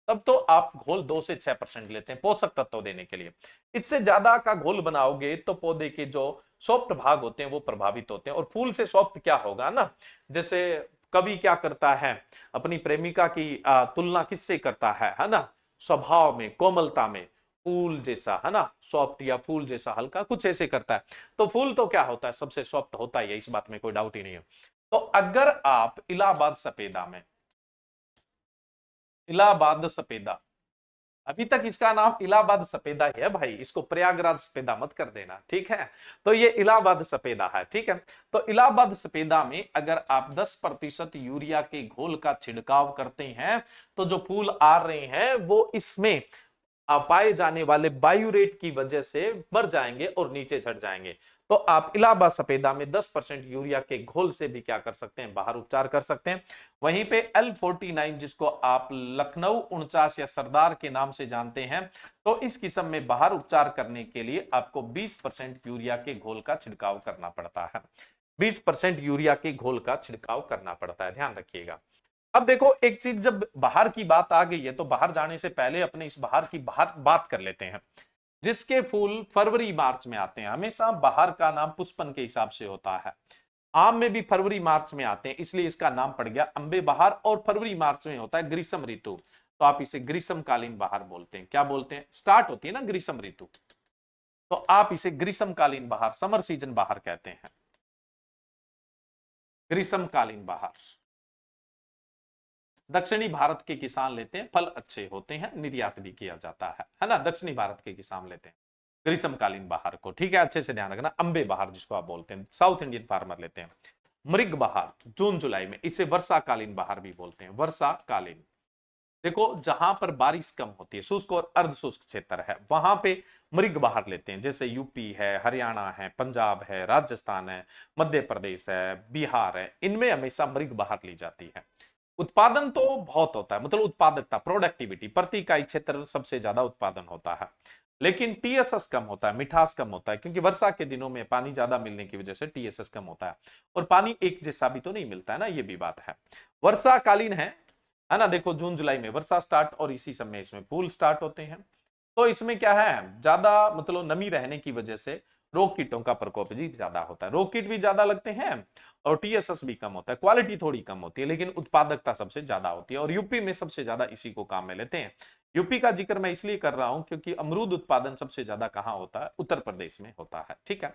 तब तो आप घोल 2 से 6% लेते हैं पोषक तत्व देने के लिए। इससे ज्यादा का घोल बनाओगे तो पौधे के जो सॉफ्ट भाग होते हैं वो प्रभावित होते हैं, और फूल से सॉफ्ट क्या होगा ना, जैसे कवि क्या करता है, अपनी प्रेमिका की तुलना किससे करता है ना? स्वभाव में, कोमलता में, फूल जैसा, है ना, सॉफ्ट या फूल जैसा हल्का, कुछ ऐसे करता है। तो फूल तो क्या होता है? सबसे सॉफ्ट होता है, इस बात में कोई डाउट ही नहीं है। तो अगर आप इलाहाबाद सफेदा में, इलाहाबाद सफेदा, अभी तक इसका नाम इलाहाबाद सफेदा ही है भाई, इसको प्रयागराज सफेदा मत कर देना, ठीक है? तो ये इलाहाबाद सफेदा है, ठीक है? तो इलाहाबाद सफेदा में अगर आप 10% यूरिया के घोल का छिड़काव करते हैं तो जो फूल आ रहे हैं वो इसमें पाए जाने वाले बायूरेट की वजह से मर जाएंगे और नीचे झड़ जाएंगे। तो आप इलाहाबाद सफेदा में 10% यूरिया के घोल से भी क्या कर सकते हैं? बाहर उपचार कर सकते हैं। वहीं पे L49 जिसको आप लखनऊ 49 या सरदार के नाम से जानते हैं, तो इस किस्म में बाहर उपचार करने के लिए आपको 20% यूरिया के घोल का छिड़काव करना पड़ता है। 20% यूरिया के घोल का छिड़काव करना पड़ता है, ध्यान रखिएगा। अब देखो एक चीज, जब बाहर की बात आ गई है तो बाहर जाने से पहले अपने इस बाहर की बाहर बात कर लेते हैं। जिसके फूल फरवरी मार्च में आते हैं, हमेशा बाहर का नाम पुष्पन के हिसाब से होता है। आम में भी फरवरी मार्च में आते हैं, इसलिए इसका नाम पड़ गया अंबे बहार, और फरवरी मार्च में होता है ग्रीष्म ऋतु, तो आप इसे ग्रीष्मकालीन बहार बोलते हैं। क्या बोलते हैं? स्टार्ट होती है ना ग्रीष्म ऋतु, तो आप इसे ग्रीष्मकालीन बहार, समर सीजन बहार कहते हैं, ग्रीष्मकालीन बहार। दक्षिणी भारत के किसान लेते हैं, फल अच्छे होते हैं, निर्यात भी किया जाता है ना? दक्षिणी भारत के किसान लेते हैं ग्रीष्मकालीन बहार को, ठीक है? अच्छे से ध्यान रखना। अंबे बहार जिसको आप बोलते हैं, साउथ इंडियन फार्मर लेते हैं। मृग बहार जून जुलाई में, इसे वर्षाकालीन बहार भी बोलते हैं, वर्षाकालीन। देखो जहां पर बारिश कम होती है, शुष्क और अर्ध शुष्क क्षेत्र है, वहां पे मृग बहार लेते हैं। जैसे यूपी है, हरियाणा है, पंजाब है, राजस्थान है, मध्य प्रदेश है, बिहार है, इनमें हमेशा मृग बहार ली जाती है। उत्पादन तो बहुत होता है, मतलब उत्पादकता, प्रोडक्टिविटी, प्रति इकाई क्षेत्र सबसे ज्यादा उत्पादन होता है, लेकिन टीएसएस कम होता है, मिठास कम होता है, क्योंकि वर्षा के दिनों में पानी ज्यादा मिलने की वजह से टीएसएस कम होता है। और पानी एक जैसा भी तो नहीं मिलता है ना, ये भी बात है। वर्षाकालीन है ना, देखो जून जुलाई में वर्षा स्टार्ट और इसी समय इसमें फूल स्टार्ट होते हैं। तो इसमें क्या है, ज्यादा मतलब नमी रहने की वजह से रोग कीटों का प्रकोप जी ज्यादा होता है, रोग कीट भी ज्यादा लगते हैं और टीएसएस भी कम होता है, क्वालिटी थोड़ी कम होती है, लेकिन उत्पादकता सबसे ज्यादा होती है। और यूपी में सबसे ज्यादा इसी को काम में लेते हैं। यूपी का जिक्र मैं इसलिए कर रहा हूं क्योंकि अमरूद उत्पादन सबसे ज्यादा कहां होता है, उत्तर प्रदेश में होता है, ठीक है।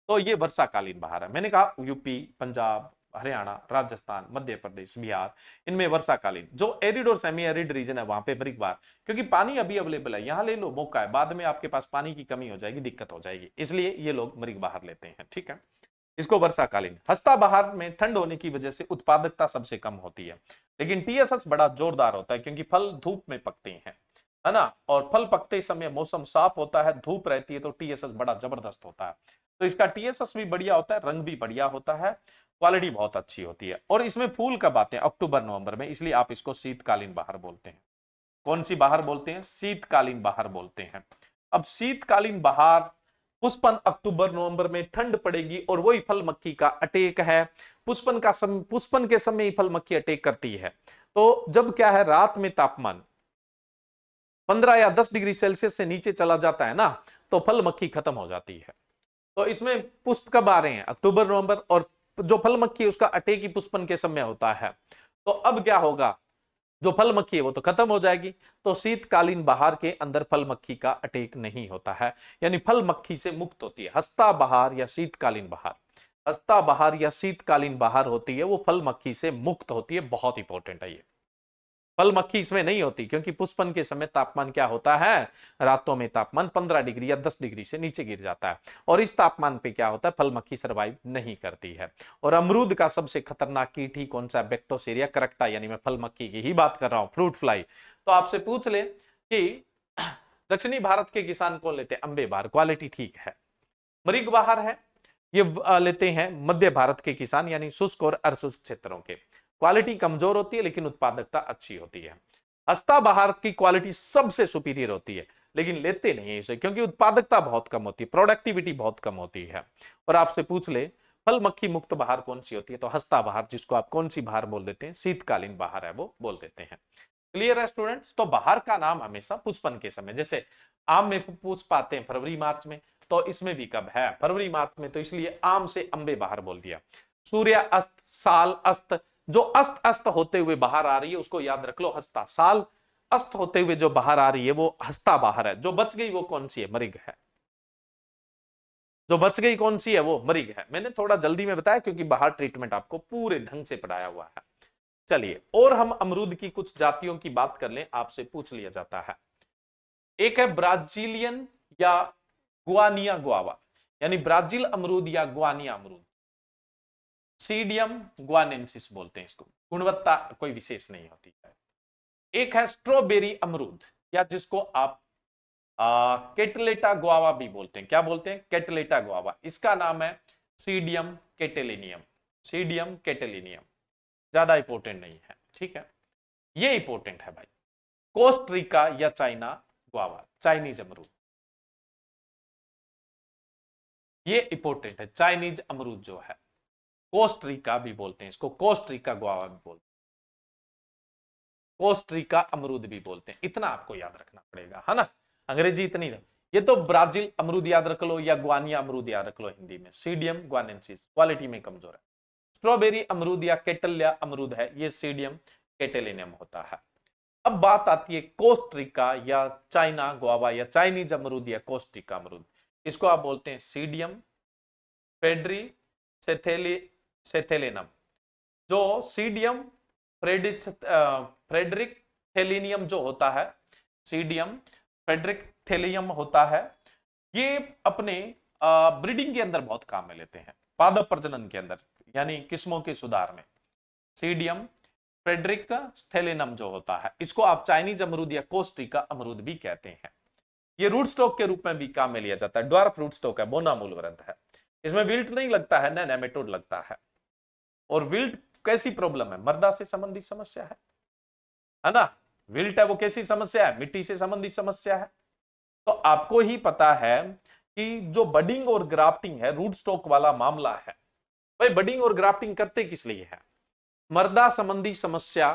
तो ये वर्षाकालीन बहार है, मैंने कहा यूपी, पंजाब, हरियाणा, राजस्थान, मध्य प्रदेश, बिहार, इनमें वर्षाकालीन। जो एरिड और सेमी एरिड रीजन है वहां पे बर्फबार, क्योंकि पानी अभी अवेलेबल है, यहां ले लो, मौका है, बाद में आपके पास पानी की कमी हो जाएगी, दिक्कत हो जाएगी, इसलिए ये लोग मरीग बहार लेते हैं, ठीक है। इसको वर्षाकालीन। हस्ता बहार में ठंड होने की वजह से उत्पादकता सबसे कम होती है, लेकिन टीएसएस बड़ा जोरदार होता है क्योंकि फल धूप में पकते हैं, है ना, और फल पकते समय मौसम साफ होता है, धूप रहती है, तो टीएसएस बड़ा जबरदस्त होता है। तो इसका टीएसएस भी बढ़िया होता है, रंग भी बढ़िया होता है, क्वालिटी बहुत अच्छी होती है। और इसमें फूल कब आते हैं, अक्टूबर नवंबर में, इसलिए आप इसको शीतकालीन बहार बोलते हैं। कौन सी बहार बोलते हैं, शीतकालीन बहार बोलते हैं। अब शीतकालीन बहार, पुष्पन अक्टूबर नवंबर में, ठंड पड़ेगी और वही फल मक्खी का अटैक है। पुष्पन के समय फल मक्खी अटैक करती है। तो जब क्या है, रात में तापमान 15 या 10 डिग्री सेल्सियस से नीचे चला जाता है ना, तो फल मक्खी खत्म हो जाती है। तो इसमें पुष्प कब आ रहे हैं, अक्टूबर नवंबर, और जो फल मक्खी है उसका अटैक ही पुष्पन के समय होता है। तो अब क्या होगा, जो फल मक्खी है वो तो खत्म हो जाएगी, तो शीतकालीन बहार के अंदर फल मक्खी का अटैक नहीं होता है, यानी फल मक्खी से मुक्त होती है। हस्ता बहार या शीतकालीन बहार, हस्ता बहार या शीतकालीन बहार होती है, वो फल मक्खी से मुक्त होती है, बहुत इंपॉर्टेंट है ये। फल मक्खी इसमें नहीं होती, क्योंकि पुष्पन के समय तापमान क्या होता है, रातों में तापमान 15 डिग्री या 10 डिग्री से नीचे गिर जाता है, और इस तापमान पे क्या होता है, फल मक्खी सरवाइव नहीं करती है। और अमरूद का सबसे खतरनाक कीट ही कौन सा, बैक्टीरिया करेक्टा, यानी मैं फल मक्खी की ही बात कर रहा हूं, फ्रूट फ्लाई। तो आपसे पूछ ले कि दक्षिणी भारत के किसान कौन लेते हैं, अंबे बहार, क्वालिटी ठीक है। मरीग बहार है, ये लेते हैं मध्य भारत के किसान, यानी शुष्क और अर्धशुष्क क्षेत्रों के। क्वालिटी कमजोर होती है लेकिन उत्पादकता अच्छी होती है। हस्ता बहार की क्वालिटी सबसे सुपीरियर होती है, लेकिन लेते नहीं है इसे, क्योंकि उत्पादकता बहुत कम होती है, प्रोडक्टिविटी बहुत कम होती है। और आपसे पूछ ले फल मक्खी मुक्त बहार कौन सी होती है, तो हस्ता बहार, जिसको आप कौन सी बहार बोल देते हैं, शीतकालीन बहार है वो बोल देते हैं। क्लियर है स्टूडेंट्स। तो बहार का नाम हमेशा पुष्पन के समय, जैसे आम में पुष्प आते हैं फरवरी मार्च में, तो इसमें भी कब है, फरवरी मार्च में, तो इसलिए आम से अंबे बहार बोल दिया। सूर्य अस्त, साल अस्त, जो अस्त अस्त होते हुए बाहर आ रही है उसको याद रख लो हस्ता, साल अस्त होते हुए जो बाहर आ रही है वो हस्ता बाहर है। जो बच गई वो कौन सी है, मृग है। जो बच गई कौन सी है, वो मृग है। मैंने थोड़ा जल्दी में बताया क्योंकि बाहर ट्रीटमेंट आपको पूरे ढंग से पढ़ाया हुआ है। चलिए, और हम अमरूद की कुछ जातियों की बात कर लें, आपसे पूछ लिया जाता है। एक है ब्राजीलियन या गुआनिया गुआवा, यानी ब्राजील अमरूद या गुआनिया अमरूद, सीडियम गुआनेंसिस बोलते हैं इसको, गुणवत्ता कोई विशेष नहीं होती है। एक है स्ट्रॉबेरी अमरूद, या जिसको आप केटलेटा गुआवा भी बोलते हैं, क्या बोलते हैं, केटलेटा गुआवा, इसका नाम है सीडियम केटेलिनियम, सीडियम केटेलिनियम। ज्यादा इंपॉर्टेंट नहीं है, ठीक है। ये इंपॉर्टेंट है भाई, कोस्टरिका या चाइना गुआवा, चाइनीज अमरूद, ये इंपॉर्टेंट है। चाइनीज अमरूद जो है, कोस्टरिका भी बोलते हैं इसको, कोस्टरिका गुआवा भी बोलते हैं, कोस्टरिका अमरूद भी बोलते हैं, इतना आपको याद रखना पड़ेगा, है ना। अंग्रेजी इतनी नहीं। ये तो ब्राजील अमरूद याद रख लो या गुआनिया अमरूद याद रख लो, हिंदी में सीडियम गुआनेंसिस, क्वालिटी में कमजोर है। स्ट्रॉबेरी अमरूद या केटल्या अमरूद है, ये सीडियम केटेलिनियम होता है। अब बात आती है कोस्टरिका या चाइना गुआवा या चाइनीज अमरूद या कोस्टरिका अमरूद, इसको आप बोलते हैं सीडियम पेड्री सेथेली सेथेलेनम। जो सीडियम फ्रेडरिक थेलिनियम जो होता है, सीडियम फ्रेडरिक थेलियम होता है, ये अपने ब्रीडिंग के अंदर बहुत काम में लेते हैं, पादप प्रजनन के अंदर, यानी किस्मों के सुधार में। सीडियम फ्रेडरिक थेलिनम जो होता है, इसको आप चाइनीज अमरूद या कोस्टरिका अमरूद भी कहते हैं। ये रूट स्टॉक के रूप में भी काम में लिया जाता है, ड्वार्फ रूट स्टॉक है, बोना मूल वृंत है, इसमें विल्ट नहीं लगता है, ना नेमेटोड लगता है। और विल्ट कैसी प्रॉब्लम है? मृदा से संबंधित समस्या है ना। विल्ट है वो कैसी समस्या है? मिट्टी से संबंधित समस्या है। तो आपको ही पता है कि जो बडिंग और ग्राफ्टिंग है, रूट स्टॉक वाला मामला है, भाई बडिंग और ग्राफ्टिंग करते किस लिए है? मृदा संबंधी समस्या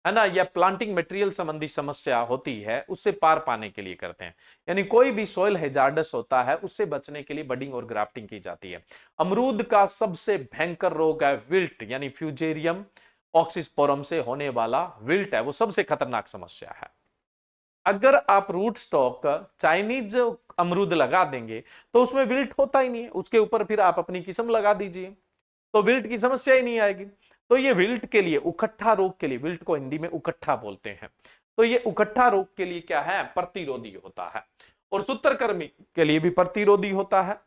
है ना, या प्लांटिंग मटेरियल संबंधी समस्या होती है, उससे पार पाने के लिए करते हैं। यानी कोई भी सॉइल हैजार्डस होता है, उससे बचने के लिए बडिंग और ग्राफ्टिंग की जाती है। अमरूद का सबसे भयंकर रोग है विल्ट, यानी फ्यूजेरियम ऑक्सीस्पोरम से होने वाला विल्ट है वो सबसे खतरनाक समस्या है। अगर आप रूट स्टॉक चाइनीज अमरूद लगा देंगे तो उसमें विल्ट होता ही नहीं है, उसके ऊपर फिर आप अपनी किस्म लगा दीजिए तो विल्ट की समस्या ही नहीं आएगी। तो ये विल्ट के लिए, उकट्ठा रोग के लिए, विल्ट को हिंदी में उकट्ठा बोलते हैं, तो ये उकट्ठा रोग के लिए क्या है? प्रतिरोधी होता है, और सूत्रकृमि के लिए भी प्रतिरोधी होता है।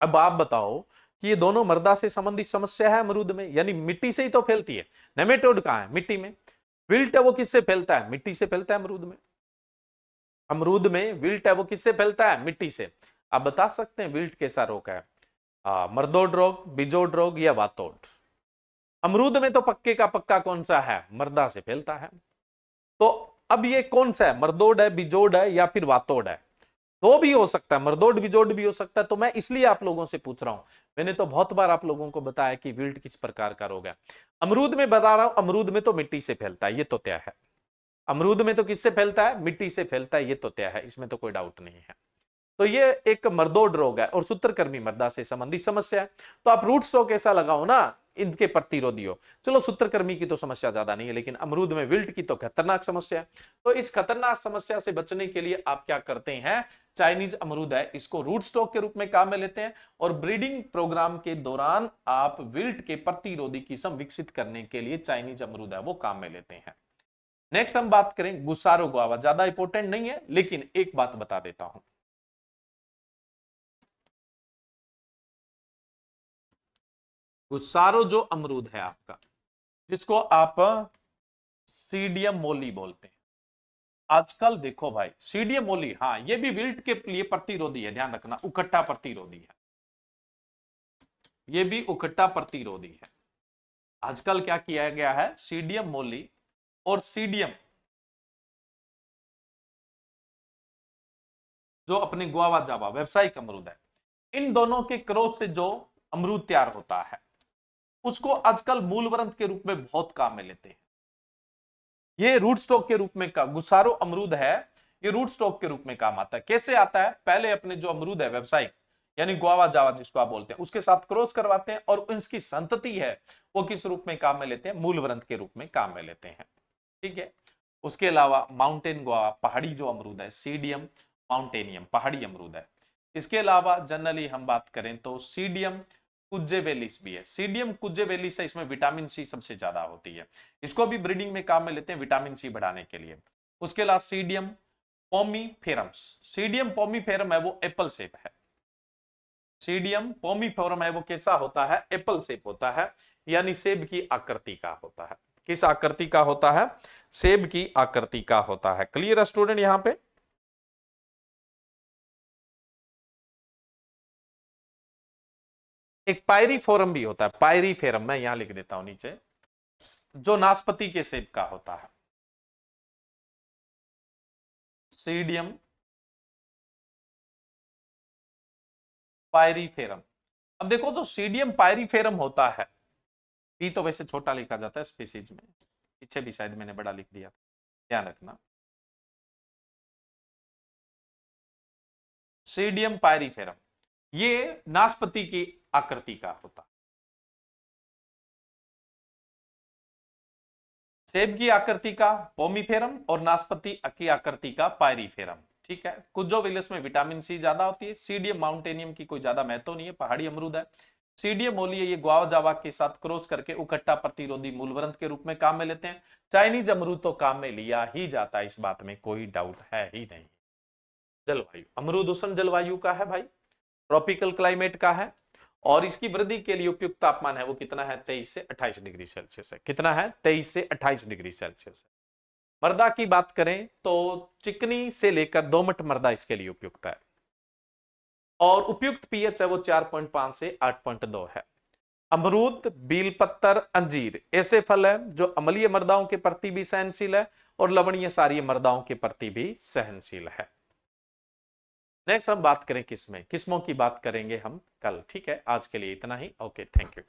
अब आप बताओ कि ये दोनों मृदा से संबंधित समस्या है अमरूद में, यानी मिट्टी से ही तो फैलती है। नेमेटोड कहां है? मिट्टी में। विल्ट है वो किससे फैलता है? मिट्टी से फैलता है अमरूद में। अमरूद में विल्ट है वो किससे फैलता है? मिट्टी से। आप बता सकते हैं विल्ट कैसा रोग है? मर्दोड रोग, बिजोड रोग या वातोड? अमरूद में तो पक्के का पक्का कौन सा है? मर्दा से फैलता है। तो अब ये कौन सा है? मर्दोड है, बिजोड है या फिर वातोड है? तो भी हो सकता है, मर्दोड बिजोड भी हो सकता है। तो मैं इसलिए आप लोगों से पूछ रहा हूं, मैंने तो बहुत बार आप लोगों को बताया कि विल्ट किस प्रकार का रोग है। अमरूद में बता रहा हूं, अमरूद में तो मिट्टी से फैलता है, ये तो तय है। अमरूद में तो किससे फैलता है? मिट्टी से फैलता है, ये तो तय है, इसमें तो कोई डाउट नहीं है। तो ये एक मर्दोड रोग है और सूत्रकृमि मृदा से संबंधित समस्या है। तो आप रूट स्टॉक ऐसा लगाओ ना, इनके प्रतिरोधी हो। चलो सूत्रकृमि की तो समस्या ज्यादा नहीं है, लेकिन अमरूद में विल्ट की तो खतरनाक समस्या है। तो इस खतरनाक समस्या से बचने के लिए आप क्या करते हैं? चाइनीज अमरूद है, इसको रूट स्टॉक के रूप में काम में लेते हैं, और ब्रीडिंग प्रोग्राम के दौरान आप विल्ट के प्रतिरोधी किस्म विकसित करने के लिए चाइनीज अमरूद है वो काम में लेते हैं। नेक्स्ट हम बात करें गुसारो गुआवा। ज्यादा इंपॉर्टेंट नहीं है, लेकिन एक बात बता देता हूं। गुसारो जो अमरूद है आपका, जिसको आप सीडियम मोली बोलते हैं, आजकल देखो भाई सीडियम मोली, हाँ ये भी विल्ट के लिए प्रतिरोधी है, ध्यान रखना, उकट्ठा प्रतिरोधी है, ये भी उकट्ठा प्रतिरोधी है। आजकल क्या किया गया है? सीडियम मोली और सीडियम जो अपने गुआवा जावा व्यवसायिक अमरूद है, इन दोनों के क्रॉस से जो अमरूद तैयार होता है, उसको आजकल मूलवृंत के रूप में बहुत काम में लेते हैं। ये रूट स्टॉक के रूप में का गुसारो अमरूद है, ये रूट स्टॉक के रूप में काम आता है। कैसे आता है? पहले अपने जो अमरूद है व्यवसायिक, यानी गुआवा जावा जिसको आप बोलते हैं, उसके साथ क्रॉस करवाते हैं, और इसकी संतति है वो किस रूप में काम में लेते हैं? मूलवृंत के रूप में काम में लेते हैं। ठीक है। उसके अलावा माउंटेन गुआवा, पहाड़ी जो अमरूद है, सीडियम माउंटेनियम, पहाड़ी अमरूद है। इसके अलावा जनरली हम बात करें तो सीडियम कुजेवेलिस भी है। सीडियम कुजेवेलिस है, इसमें विटामिन सी सबसे ज्यादा होती है, इसको भी ब्रीडिंग में काम में लेते हैं विटामिन सी बढ़ाने के लिए। उसके अलावा सीडियम पोमीफेरम्स, सीडियम पोमीफेरम है वो एप्पल शेप है। सीडियम पोमीफेरम है वो कैसा होता है? एप्पल शेप होता है, यानी सेब की आकृति का होता है। किस आकृति का होता है? सेब की आकृति का होता है। क्लियर है स्टूडेंट? यहां पे एक पायरीफोरम भी होता है, पायरीफेरम, मैं यहां लिख देता हूं नीचे, जो नाशपाती के सेब का होता है। सीडियम पायरीफेरम। अब देखो जो सीडियम पायरीफेरम होता है, पी तो वैसे छोटा लिखा जाता है स्पीसीज में, पीछे भी शायद मैंने बड़ा लिख दिया था, ध्यान रखना। सीडियम पायरीफेरम ये नाशपाती की आकृति का होता है, सेब की आकृति का पोमीफेरम और नाशपाती की आकृति का पायरीफेरम। ठीक है। कुजोविलस में विटामिन सी ज्यादा होती है। सीडियम माउंटेनियम की कोई ज्यादा महत्व नहीं है, पहाड़ी अमरूद है। सीडियम मोलिए ये गुआवा जावा के साथ क्रॉस करके उकट्ठा प्रतिरोधी मूलवृंत के रूप में काम में लेते हैं। चाइनीज अमरूद तो काम में लिया ही जाता है, इस बात में कोई डाउट है ही नहीं। जलवायु, अमरूद उष्ण जलवायु का है भाई, ट्रॉपिकल क्लाइमेट का है, और इसकी वृद्धि के लिए उपयुक्त तापमान है वो कितना है? 23 से 28 डिग्री सेल्सियस है। कितना है? 23 से 28 डिग्री सेल्सियस है। मृदा की बात करें तो चिकनी से लेकर दोमट मृदा इसके लिए उपयुक्त है, और उपयुक्त पीएच है वो 4.5 से 8.2 है। अमरूद, बीलपत्तर, अंजीर ऐसे फल हैं जो अम्लीय मृदाओं के प्रति भी सहनशील है और लवणीय क्षारीय मृदाओं के प्रति भी सहनशील है। नेक्स्ट हम बात करें किस्में, किस्मों की बात करेंगे हम कल। ठीक है, आज के लिए इतना ही। Okay, thank you.